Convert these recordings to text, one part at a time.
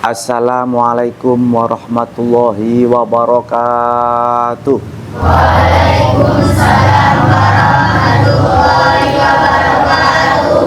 Assalamualaikum warahmatullahi wabarakatuh. Waalaikumsalam warahmatullahi wabarakatuh.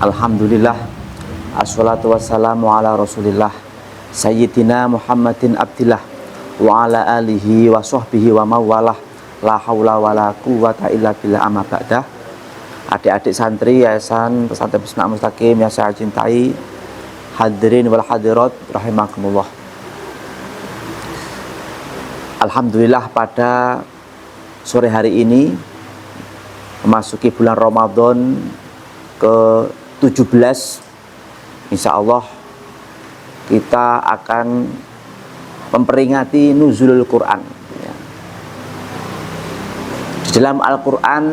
Alhamdulillah, assalatu wassalamu ala rasulillah Sayyidina Muhammadin abdillah wa ala alihi wa sahbihi wa mawalah. La hawla wa la quwata illa billah, amma ba'dah. Adik-adik santri Yayasan Pesantren Bismillah Mustaqim yang saya cintai, hadirin wal hadirat rahimakumullah. Alhamdulillah, pada sore hari ini memasuki bulan Ramadan ke-17, insya Allah kita akan memperingati nuzulul Quran. Di dalam Al-Quran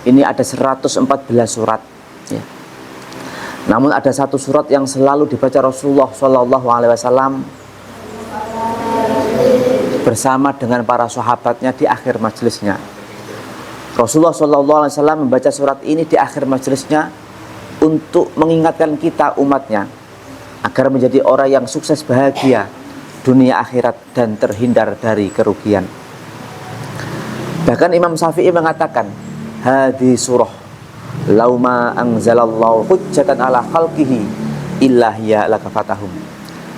ini ada 114 surat, ya. Namun ada satu surat yang selalu dibaca Rasulullah SAW bersama dengan para sahabatnya di akhir majelisnya. Rasulullah SAW membaca surat ini di akhir majelisnya untuk mengingatkan kita umatnya agar menjadi orang yang sukses bahagia dunia akhirat dan terhindar dari kerugian. Bahkan Imam Syafi'i mengatakan, hadhi surah lauma anzalallahu hujjatan ala khalqihi illa hiya lakafatahum.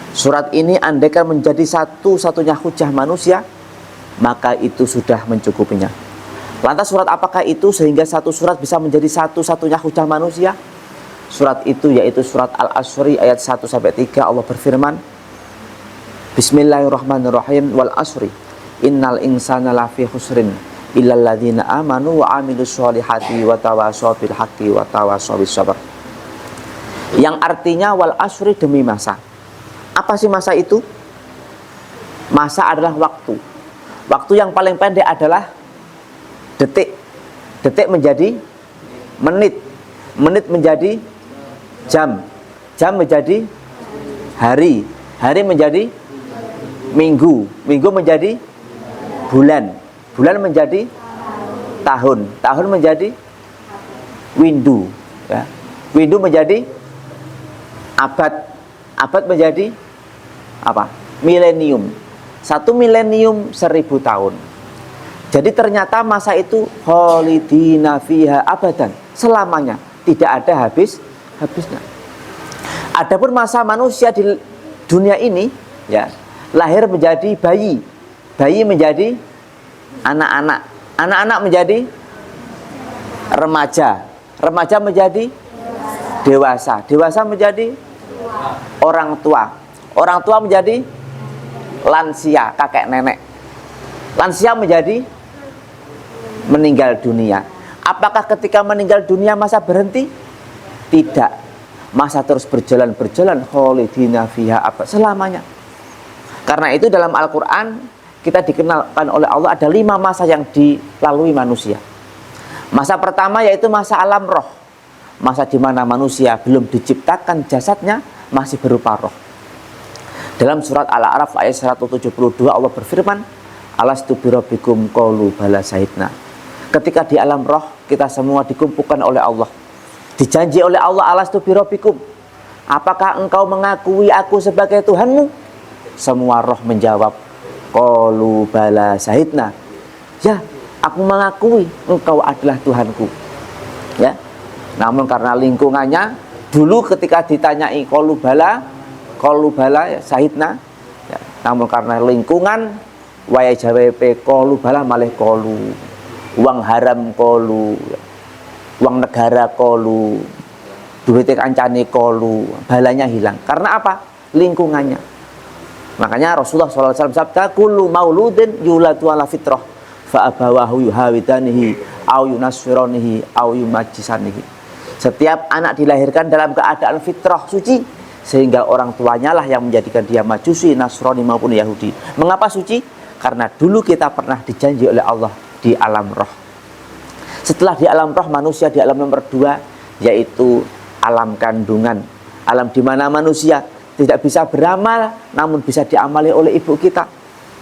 Surat ini andaikan menjadi satu-satunya hujah manusia, maka itu sudah mencukupinya. Lantas surat apakah itu sehingga satu surat bisa menjadi satu-satunya hujah manusia? Surat itu yaitu surat Al-Asri ayat 1-3. Allah berfirman, Bismillahirrahmanirrahim, wal asri innal insana lafi khusrin illal ladzina amanu wa amilus sholihati wa tawasaw bil haqqi wa tawasaw bis sabr. Yang artinya wal asri, demi masa. Apa sih masa itu? Masa adalah waktu. Waktu yang paling pendek adalah detik. Detik menjadi menit. Menit menjadi jam. Jam menjadi hari. Hari menjadi minggu. Minggu menjadi bulan. Bulan menjadi tahun. Tahun menjadi windu, ya. Windu menjadi abad. Abad menjadi apa? Milenium. Satu milenium 1000 tahun. Jadi ternyata masa itu khalidina fiha abadan, selamanya, tidak ada habisnya. Adapun masa manusia di dunia ini, ya, lahir menjadi bayi. Bayi menjadi anak-anak. Anak-anak menjadi remaja. Remaja menjadi dewasa. Dewasa menjadi orang tua. Orang tua menjadi lansia, kakek nenek. Lansia menjadi meninggal dunia. Apakah ketika meninggal dunia masa berhenti? Tidak. Masa terus berjalan khalidina fiha abad, selamanya. Karena itu dalam Al-Quran kita dikenalkan oleh Allah ada 5 masa yang dilalui manusia. Masa pertama yaitu masa alam roh. Masa di mana manusia belum diciptakan jasadnya, masih berupa roh. Dalam surat Al-A'raf ayat 172 Allah berfirman, alastu birabbikum qalu bala syahidna. Ketika di alam roh kita semua dikumpulkan oleh Allah. Dijanji oleh Allah, alastu birabbikum, apakah engkau mengakui aku sebagai Tuhanmu? Semua roh menjawab, qalu bala syahidna. Ya, aku mengakui engkau adalah Tuhanku. Ya. Namun karena lingkungannya, dulu ketika ditanyai qalu bala ya, syahidna, ya. Namun karena lingkungan waya jawabe qalu bala malih qalu. Uang haram qalu, ya. Uang negara qalu, duitnya kancane qalu, balanya hilang. Karena apa? Lingkungannya. Makanya Rasulullah SAW sabda, kullu mauludin yuladu ala fitrah fa abawahu yuhawidanihi au yunasfironihi au yumajjisanihi. Setiap anak dilahirkan dalam keadaan fitrah suci, sehingga orang tuanya lah yang menjadikan dia majusi, nasrani maupun Yahudi. Mengapa suci? Karena dulu kita pernah dijanji oleh Allah di alam roh. Setelah di alam roh, manusia di alam nomor 2, yaitu alam kandungan. Alam di mana manusia tidak bisa beramal, namun bisa diamali oleh ibu kita.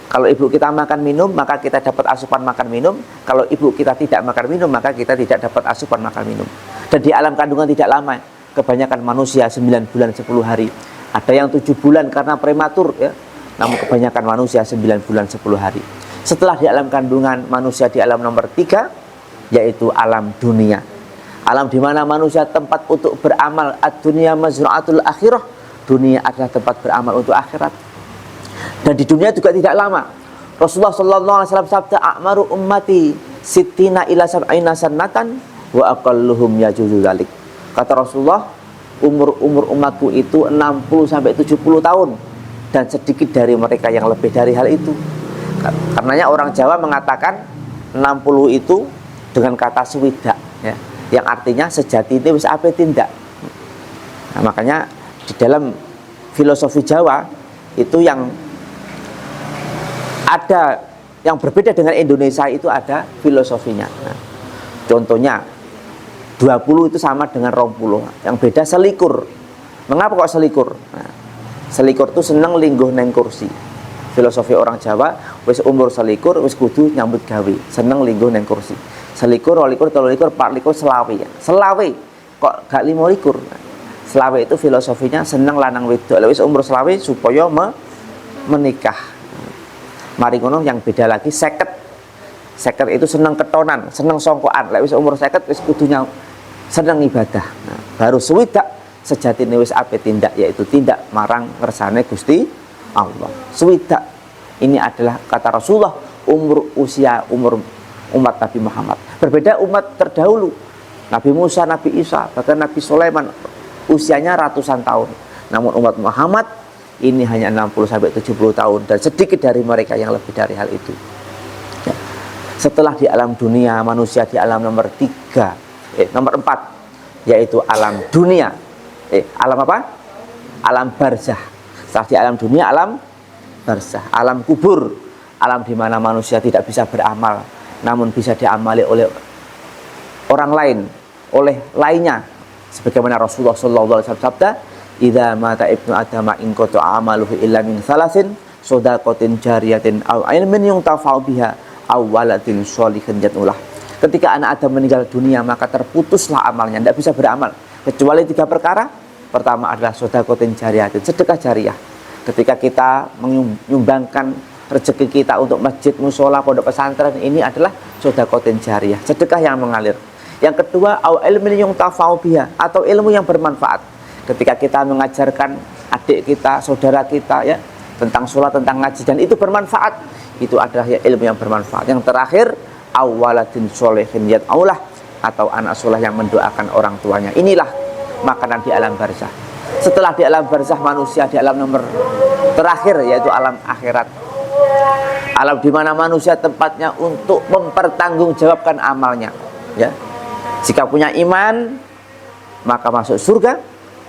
Kalau ibu kita makan minum, maka kita dapat asupan makan minum. Kalau ibu kita tidak makan minum, maka kita tidak dapat asupan makan minum. Dan di alam kandungan tidak lama, kebanyakan manusia 9 bulan 10 hari Ada yang 7 bulan karena prematur ya. Namun kebanyakan manusia 9 bulan 10 hari. Setelah di alam kandungan, manusia di alam nomor 3, yaitu alam dunia. Alam di mana manusia tempat untuk beramal. Ad-dunya mazra'atul akhirah. Dunia adalah tempat beramal untuk akhirat. Dan di dunia juga tidak lama. Rasulullah SAW sabda, a'maru ummati sittina ila sab'ina sanatan wa aqalluhum yajuzu dzalik. Kata Rasulullah, umur umatku itu 60 sampai 70 tahun, dan sedikit dari mereka yang lebih dari hal itu. Karenanya orang Jawa mengatakan 60 itu dengan kata swidak ya, yang artinya sejati itu wis ape tindak. Nah, makanya di dalam filosofi Jawa itu yang ada yang berbeda dengan Indonesia, itu ada filosofinya. Nah, contohnya 20 itu sama dengan 20. Yang beda selikur. Mengapa kok selikur? Nah, selikur itu seneng lingguh neng kursi. Filosofi orang Jawa, wis umur selikur wis kudu nyambut gawe, seneng lingguh neng kursi. Selikur, 22, 23, 24, selawe ya. Selawe kok gak 25. Nah, selawe itu filosofinya seneng lanang wedok. Wis umur selawe supaya menikah. Mari ngono yang beda lagi seket. Seket itu seneng ketonan, seneng songkoan. Lek wis umur seket wis kudunya seneng ibadah. Nah, baru swidak sejatine wis ape tindak, yaitu tindak marang ngersane Gusti Allah. Swidak ini adalah kata Rasulullah usia umat Nabi Muhammad. Berbeda umat terdahulu, Nabi Musa, Nabi Isa, bahkan Nabi Sulaiman, usianya ratusan tahun. Namun umat Muhammad ini hanya 60 sampai 70 tahun, dan sedikit dari mereka yang lebih dari hal itu. Ya. Setelah di alam dunia, manusia di alam nomor 4, yaitu alam dunia. Alam apa? Alam barzah. Setelah di alam dunia, alam barzah, alam kubur, alam di mana manusia tidak bisa beramal, namun bisa diamali oleh orang lain, oleh lainnya. Sebagaimana Rasulullah SAW sabda, idza mata ibnu adama in qata amaluhu illa min salasin shadaqatin jariyatin aw ilmin yuntafa'u biha aw waladin sholihin yad'ulah. Ketika anak Adam meninggal dunia, maka terputuslah amalnya, tidak bisa beramal kecuali 3 perkara. Pertama adalah shadaqatin jariyatin, sedekah jariah. Ketika kita menyumbangkan rezeki kita untuk masjid, musola, pondok pesantren, ini adalah shadaqatin jariyah, sedekah yang mengalir. Yang kedua, au ilmin yuntafa'u biha, atau ilmu yang bermanfaat. Ketika kita mengajarkan adik kita, saudara kita ya, tentang sholat, tentang ngaji, dan itu bermanfaat, itu adalah ya ilmu yang bermanfaat. Yang terakhir, au waladin sholihin yad'ulah, atau anak soleh yang mendoakan orang tuanya. Inilah makanan di alam barzah. Setelah di alam barzah, manusia di alam nomor terakhir, yaitu alam akhirat. Alam di mana manusia tempatnya untuk mempertanggungjawabkan amalnya. Ya, jika punya iman maka masuk surga,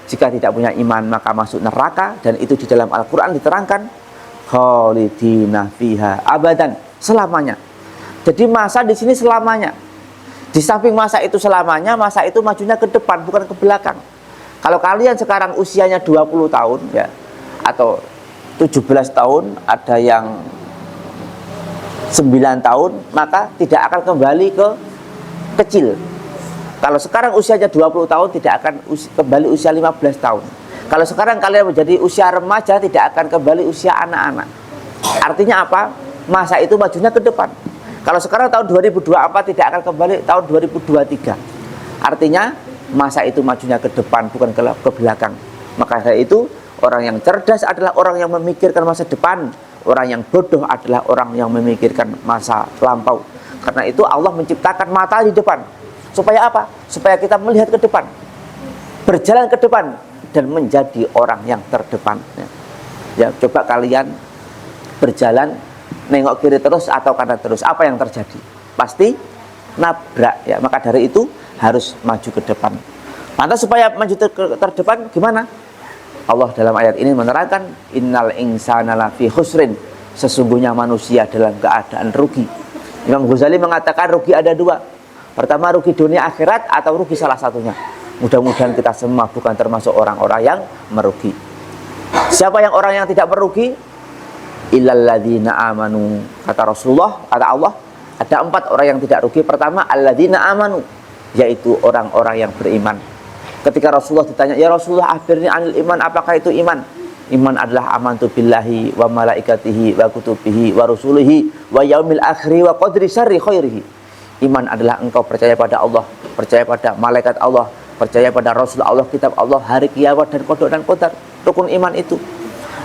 jika tidak punya iman maka masuk neraka, dan itu di dalam Al-Quran diterangkan khalidina fiha abadan, selamanya. Jadi masa di sini selamanya. Di samping masa itu selamanya, masa itu majunya ke depan, bukan ke belakang. Kalau kalian sekarang usianya 20 tahun ya, atau 17 tahun, ada yang 9 tahun, maka tidak akan kembali ke kecil. Kalau sekarang usianya 20 tahun, tidak akan kembali usia 15 tahun. Kalau sekarang kalian menjadi usia remaja, tidak akan kembali usia anak-anak. Artinya apa? Masa itu majunya ke depan. Kalau sekarang tahun 2024, tidak akan kembali tahun 2023. Artinya masa itu majunya ke depan, bukan ke belakang. Maka dari itu, orang yang cerdas adalah orang yang memikirkan masa depan. Orang yang bodoh adalah orang yang memikirkan masa lampau. Karena itu Allah menciptakan mata di depan. Supaya apa? Supaya kita melihat ke depan, berjalan ke depan, dan menjadi orang yang terdepan. Ya, coba kalian berjalan nengok kiri terus atau kanan terus, apa yang terjadi? Pasti nabrak ya. Maka dari itu harus maju ke depan. Lantas supaya maju terdepan gimana? Allah dalam ayat ini menerangkan innal insana lafi khusrin, sesungguhnya manusia dalam keadaan rugi. Imam Ghazali mengatakan rugi ada 2. Pertama, rugi dunia akhirat, atau rugi salah satunya. Mudah-mudahan kita semua bukan termasuk orang-orang yang merugi. Siapa yang orang yang tidak merugi? Illal ladzina amanu. Kata Rasulullah, kata Allah, ada 4 orang yang tidak rugi. Pertama, alladzina amanu, yaitu orang-orang yang beriman. Ketika Rasulullah ditanya, ya Rasulullah akhirnya anil iman, apakah itu iman? Iman adalah amantu billahi wa malaikatihi wa kutubihi wa rusulihi wa yaumil akhiri wa qadri syarri khairihi. Iman adalah engkau percaya pada Allah, percaya pada malaikat Allah, percaya pada Rasul Allah, kitab Allah, hari kiamat dan qada dan qadar. Rukun iman itu.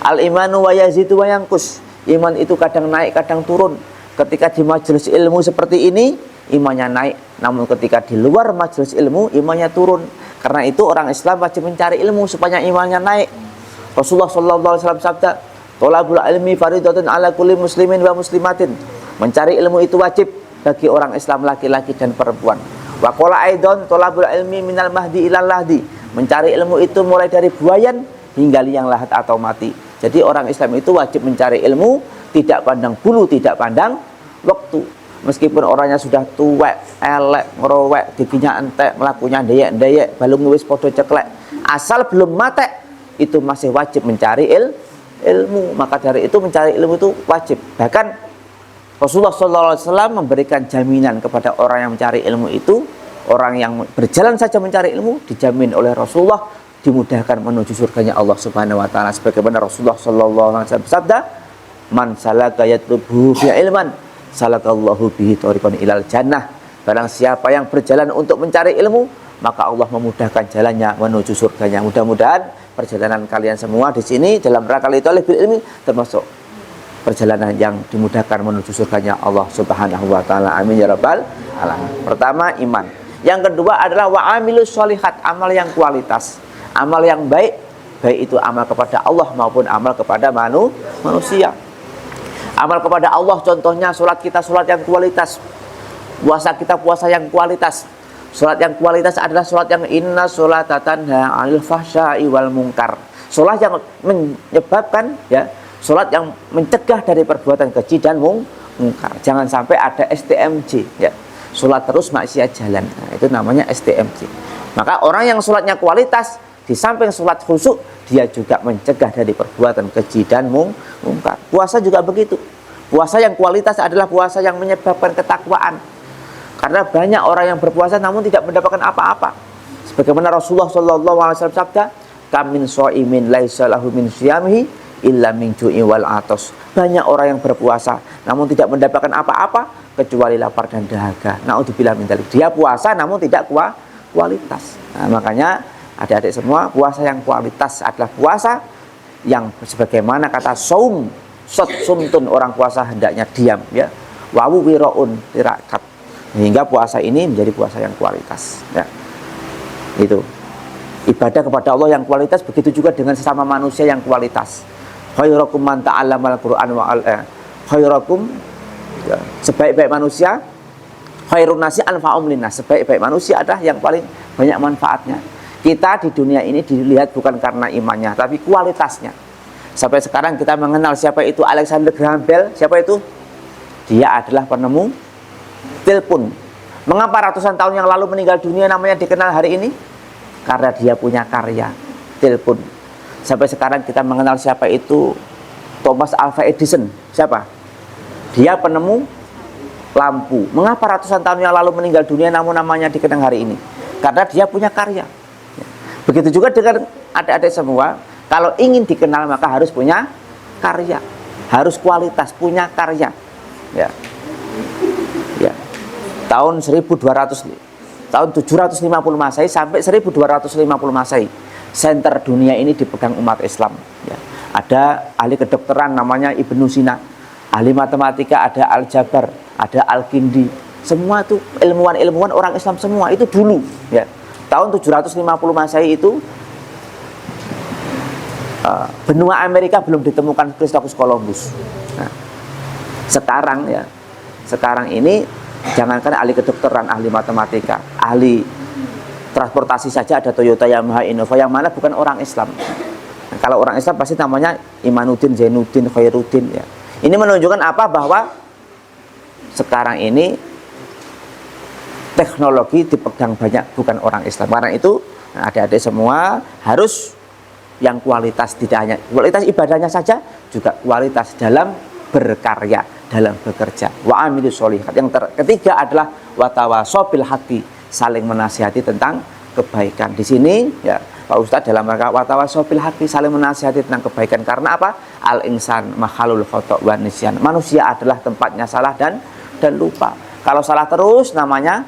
Al imanu wa yazidu wa yanqus. Iman itu kadang naik, kadang turun. Ketika di majelis ilmu seperti ini, imannya naik. Namun ketika di luar majelis ilmu, imannya turun. Karena itu orang Islam wajib mencari ilmu supaya imannya naik. Rasulullah SAW sabda, "Thalabul ilmi fardhatun ala kulli muslimin wa muslimatin." Mencari ilmu itu wajib bagi orang Islam laki-laki dan perempuan. Wa qala aidan thalabul ilmi minal mahdi ilal lahdi. Mencari ilmu itu mulai dari buayan hingga liang lahat atau mati. Jadi orang Islam itu wajib mencari ilmu, tidak pandang bulu, tidak pandang waktu. Meskipun orangnya sudah tuwek, elek, ngerowek, giginya entek, melakunya ndeyek-ndeyek, balung wis podo ceklek, asal belum matek, itu masih wajib mencari ilmu. Maka dari itu mencari ilmu itu wajib. Bahkan Rasulullah SAW memberikan jaminan kepada orang yang mencari ilmu itu, orang yang berjalan saja mencari ilmu dijamin oleh Rasulullah dimudahkan menuju surganya Allah Subhanahu wa taala. Sebagaimana Rasulullah SAW bersabda, "Man salaka yatlubu fi ilman, salakallahu bihi thariqan ilal jannah." Barang siapa yang berjalan untuk mencari ilmu, maka Allah memudahkan jalannya menuju surganya. Mudah-mudahan perjalanan kalian semua di sini dalam rangka talabul ilmi termasuk perjalanan yang dimudahkan menuju surganya Allah Subhanahu wa taala. Amin ya rabbal alamin. Pertama, iman. Yang kedua adalah wa amilus sholihat, amal yang kualitas, amal yang baik, baik itu amal kepada Allah maupun amal kepada manusia. Amal kepada Allah contohnya sholat kita sholat yang kualitas, puasa kita puasa yang kualitas. Sholat yang kualitas adalah sholat yang inna sholata tanha 'anil fahsya'i wal munkar. Sholat yang menyebabkan ya, sholat yang mencegah dari perbuatan keji dan mungkar. Jangan sampai ada STMJ ya. Sholat terus maksiat jalan. Nah, itu namanya STMJ. Maka orang yang sholatnya kualitas, di samping sholat khusyuk, dia juga mencegah dari perbuatan keji dan mungkar. Puasa juga begitu. Puasa yang kualitas adalah puasa yang menyebabkan ketakwaan. Karena banyak orang yang berpuasa namun tidak mendapatkan apa-apa. Sebagaimana Rasulullah SAW sabda, "Kam min shaimin laisa lahu min siyamihi illa min ju'i wal atos." Banyak orang yang berpuasa namun tidak mendapatkan apa-apa kecuali lapar dan dahaga. Naudzubillah min dzalik. Dia puasa namun tidak kualitas. Nah, makanya adik-adik semua, puasa yang kualitas adalah puasa yang sebagaimana kata saum, sumtun, orang puasa hendaknya diam ya. Wawu wiraun tirakat. Sehingga puasa ini menjadi puasa yang kualitas ya. Itu ibadah kepada Allah yang kualitas, begitu juga dengan sesama manusia yang kualitas. Khairukum man ta'allamal Qur'an wa khairukum ya, sebaik-baik manusia, khairun nasi anfa'um linnas. Sebaik-baik manusia adalah yang paling banyak manfaatnya. Kita di dunia ini dilihat bukan karena imannya, tapi kualitasnya. Sampai sekarang kita mengenal siapa itu Alexander Graham Bell. Siapa itu? Dia adalah penemu telepon. Mengapa ratusan tahun yang lalu meninggal dunia namanya dikenal hari ini? Karena dia punya karya telepon. Sampai sekarang kita mengenal siapa itu Thomas Alva Edison. Siapa? Dia penemu lampu. Mengapa ratusan tahun yang lalu meninggal dunia namun namanya dikenang hari ini? Karena dia punya karya. Begitu juga dengan adik-adik semua, kalau ingin dikenal maka harus punya karya, harus kualitas, punya karya. Ya. Ya. Tahun 750 Masehi sampai 1250 Masehi, senter dunia ini dipegang umat Islam. Ya. Ada ahli kedokteran namanya Ibnu Sina, ahli matematika ada Al-Jabar, ada Al-Kindi. Semua itu ilmuwan-ilmuwan orang Islam semua itu dulu. Ya. Tahun 750 Masehi itu benua Amerika belum ditemukan Christopher Columbus. Nah, sekarang ini jangankan ahli kedokteran, ahli matematika, ahli transportasi saja ada Toyota, Yamaha, Innova yang mana bukan orang Islam. Nah, kalau orang Islam pasti namanya Imanuddin, Zainuddin, Khairuddin ya. Ini menunjukkan apa? Bahwa sekarang ini teknologi dipegang banyak bukan orang Islam. Karena itu adik-adik semua harus yang kualitas, tidak hanya kualitas ibadahnya saja, juga kualitas dalam berkarya, dalam bekerja. Wa amilus sholihat. Yang ketiga adalah watawasaw bil haqqi, saling menasihati tentang kebaikan. Di sini ya Pak Ustadz dalam rangka watawasau bil haqqi, saling menasihati tentang kebaikan. Karena apa? Al insan makhalul khata' wa nisyan. Manusia adalah tempatnya salah dan lupa. Kalau salah terus namanya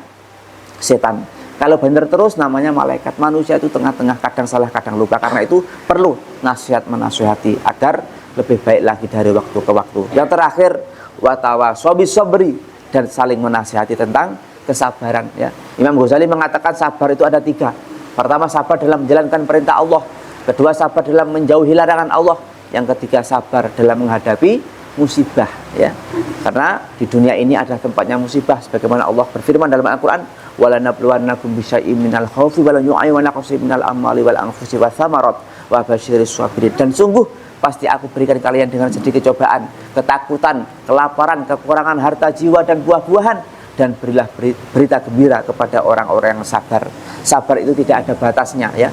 setan. Kalau benar terus namanya malaikat. Manusia itu tengah-tengah, kadang salah kadang lupa. Karena itu perlu nasihat menasihati agar lebih baik lagi dari waktu ke waktu. Yang terakhir watawasau bis sabri, dan saling menasihati tentang kesabaran ya. Imam Ghazali mengatakan sabar itu ada 3. Pertama, sabar dalam menjalankan perintah Allah. Kedua, sabar dalam menjauhi larangan Allah. Yang ketiga, sabar dalam menghadapi musibah ya. Karena di dunia ini adalah tempatnya musibah, sebagaimana Allah berfirman dalam Al-Qur'an, wala nabluwannakum bisyai'im minal khaufi wal ju'i wa naqsin minal amwali wal anfusi wath thamarat wa basyiris sabirin. Dan sungguh pasti aku berikan kalian dengan sedikit cobaan, ketakutan, kelaparan, kekurangan harta jiwa dan buah-buahan, dan berilah berita gembira kepada orang-orang yang sabar. Sabar itu tidak ada batasnya ya.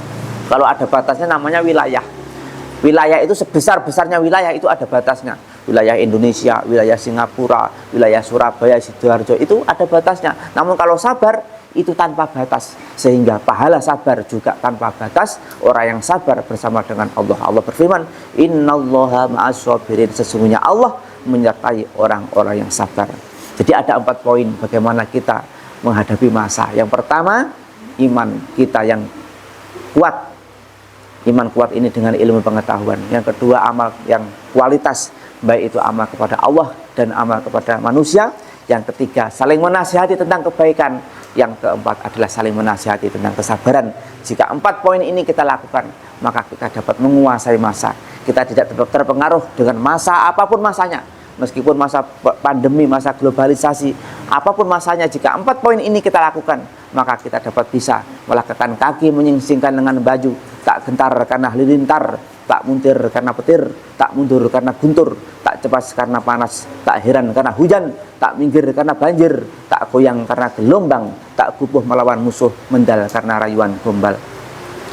Kalau ada batasnya namanya wilayah. Wilayah itu sebesar-besarnya wilayah itu ada batasnya. Wilayah Indonesia, wilayah Singapura, wilayah Surabaya, Sidoarjo itu ada batasnya. Namun kalau sabar itu tanpa batas, sehingga pahala sabar juga tanpa batas. Orang yang sabar bersama dengan Allah. Allah berfirman, innallaha ma'as sabirin, sesungguhnya Allah menyertai orang-orang yang sabar. Jadi ada 4 poin bagaimana kita menghadapi masa. Yang pertama, iman kita yang kuat. Iman kuat ini dengan ilmu pengetahuan. Yang kedua, amal yang kualitas, baik itu amal kepada Allah dan amal kepada manusia. Yang ketiga, saling menasihati tentang kebaikan. Yang keempat adalah saling menasihati tentang kesabaran. Jika 4 poin ini kita lakukan, maka kita dapat menguasai masa. Kita tidak terpengaruh dengan masa apapun masanya. Meskipun masa pandemi, masa globalisasi, apapun masanya, jika 4 poin ini kita lakukan, maka kita dapat bisa melangkahkan kaki menyingsingkan lengan baju, tak gentar karena halilintar, tak muntir karena petir, tak mundur karena guntur, tak cepat karena panas, tak heran karena hujan, tak minggir karena banjir, tak goyang karena gelombang, tak gupuh melawan musuh, mendal karena rayuan gombal.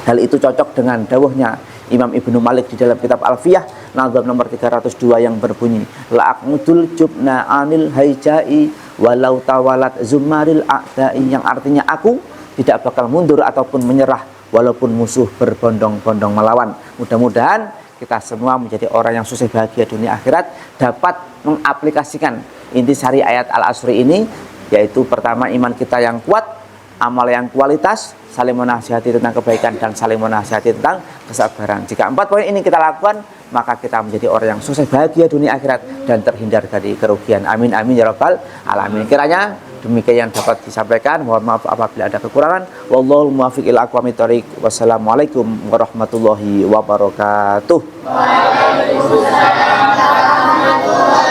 Hal itu cocok dengan dawuhnya Imam Ibnu Malik di dalam kitab Alfiyah Nazm nomor 302 yang berbunyi, la'aqmudul jubna anil haijai walau tawalat zumaril a'dai, yang artinya aku tidak bakal mundur ataupun menyerah walaupun musuh berbondong-bondong melawan. Mudah-mudahan kita semua menjadi orang yang sukses bahagia dunia akhirat, dapat mengaplikasikan intisari ayat Al-Asri ini, yaitu pertama iman kita yang kuat, amal yang kualitas, saling menasihati tentang kebaikan, dan saling menasihati tentang kesabaran. Jika 4 poin ini kita lakukan, maka kita menjadi orang yang sukses bahagia dunia akhirat dan terhindar dari kerugian. Amin amin ya rabbal alamin. Kiranya demikian yang dapat disampaikan. Mohon maaf apabila ada kekurangan. Wallahul muwaffiq ila aqwamit thoriq. Wassalamualaikum warahmatullahi wabarakatuh. Waalaikumsalam warahmatullahi wabarakatuh.